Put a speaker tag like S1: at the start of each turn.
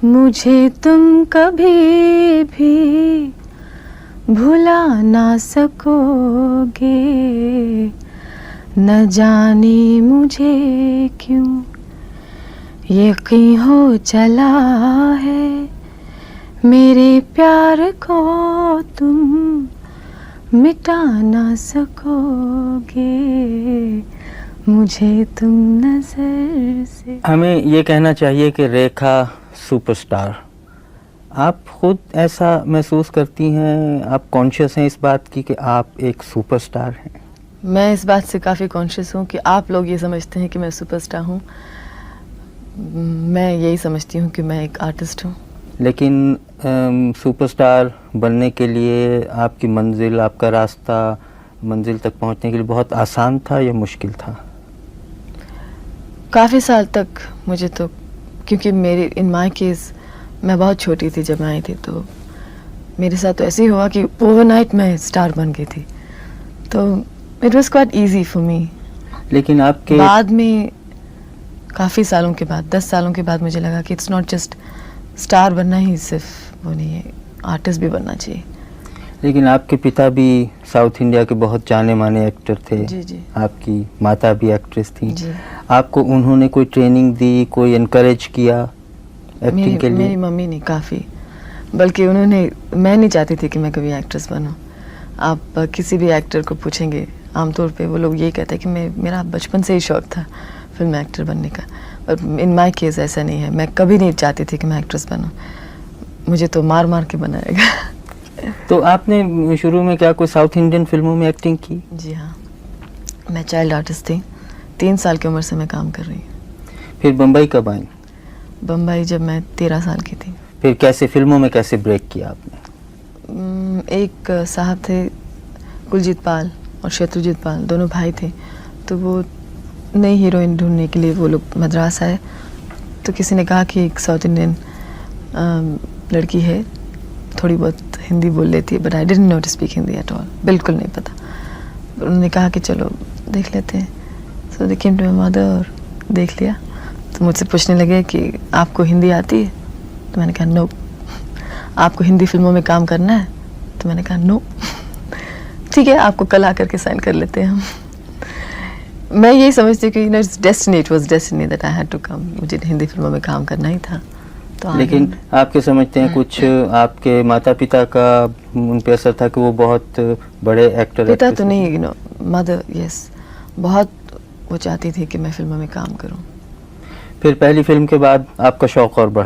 S1: मुझे तुम कभी भी भुला ना सकोगे, न जाने मुझे क्यों यकीन हो चला है, मेरे प्यार को तुम मिटा ना सकोगे, मुझे तुम नजर से।
S2: हमें ये कहना चाहिए कि रेखा सुपरस्टार, आप खुद ऐसा महसूस करती हैं, आप कॉन्शियस हैं इस बात की कि आप एक सुपरस्टार हैं?
S1: मैं इस बात से काफ़ी कॉन्शियस हूँ कि आप लोग ये समझते हैं कि मैं सुपरस्टार हूँ। मैं यही समझती हूँ कि मैं एक आर्टिस्ट हूँ।
S2: लेकिन सुपरस्टार बनने के लिए आपकी मंजिल, आपका रास्ता मंजिल तक पहुंचने के लिए बहुत आसान था या मुश्किल था?
S1: काफ़ी साल तक मुझे तो, क्योंकि मेरे इन माय केस मैं बहुत छोटी थी जब मैं आई थी, तो मेरे साथ तो ऐसे ही हुआ कि ओवरनाइट मैं स्टार बन गई थी, तो it was quite easy for me.
S2: लेकिन आपके
S1: बाद में काफ़ी सालों के बाद, 10 सालों के बाद मुझे लगा कि इट्स नॉट जस्ट स्टार बनना ही सिर्फ वो नहीं है, आर्टिस्ट भी बनना चाहिए।
S2: लेकिन आपके पिता भी साउथ इंडिया के बहुत जाने माने एक्टर थे।
S1: जी जी
S2: आपकी माता भी एक्ट्रेस थी।
S1: जी।
S2: आपको उन्होंने कोई ट्रेनिंग दी, कोई इनकरेज किया एक्टिंग के लिए?
S1: मेरी मम्मी ने काफ़ी, बल्कि उन्होंने, मैं नहीं चाहती थी कि मैं कभी एक्ट्रेस बनूं। आप किसी भी एक्टर को पूछेंगे आमतौर पे वो लोग यही कहते हैं कि मेरा बचपन से ही शौक था फिल्म एक्टर बनने का, पर इन माय केस ऐसा नहीं है। मैं कभी नहीं चाहती थी कि मैं एक्ट्रेस बनूं, मुझे तो मार मार के बनाएगा।
S2: तो आपने शुरू में क्या कोई साउथ इंडियन फिल्मों में एक्टिंग की?
S1: जी हाँ, मैं चाइल्ड आर्टिस्ट थी, 3 साल की उम्र से मैं काम कर रही हूँ।
S2: फिर बम्बई कब आई?
S1: बम्बई जब मैं 13 साल की थी।
S2: फिर कैसे फिल्मों में कैसे ब्रेक किया आपने?
S1: एक साहब थे कुलजीत पाल और शत्रुजीत पाल, दोनों भाई थे, तो वो नई हीरोइन ढूंढने के लिए वो लोग मद्रास आए, तो किसी ने कहा कि एक साउथ इंडियन लड़की है, थोड़ी बहुत हिंदी बोल लेती है, but I didn't know to speak Hindi at all, बिल्कुल नहीं पता। उन्होंने कहा कि चलो देख लेते हैं, सो दे केम टू माय मदर और देख लिया। तो मुझसे पूछने लगे कि आपको हिंदी आती है? तो मैंने कहा नो। आपको हिंदी फिल्मों में काम करना है? तो मैंने कहा नो। ठीक है, आपको कल आकर के साइन कर लेते हैं हम। मैं यही समझती हूँ कि you know it's destiny, it was destiny that I had to come, मुझे हिंदी फिल्मों में काम करना ही था। तो
S2: लेकिन आपके समझते हैं कुछ आपके माता पिता का उन पे असर था कि वो बहुत बड़े एक्टर?
S1: पिता तो नहीं, यू नो मदर, यस, बहुत वो चाहती थी कि मैं फिल्मों में काम करूं।
S2: फिर पहली फिल्म के बाद आपका शौक और बढ़ा?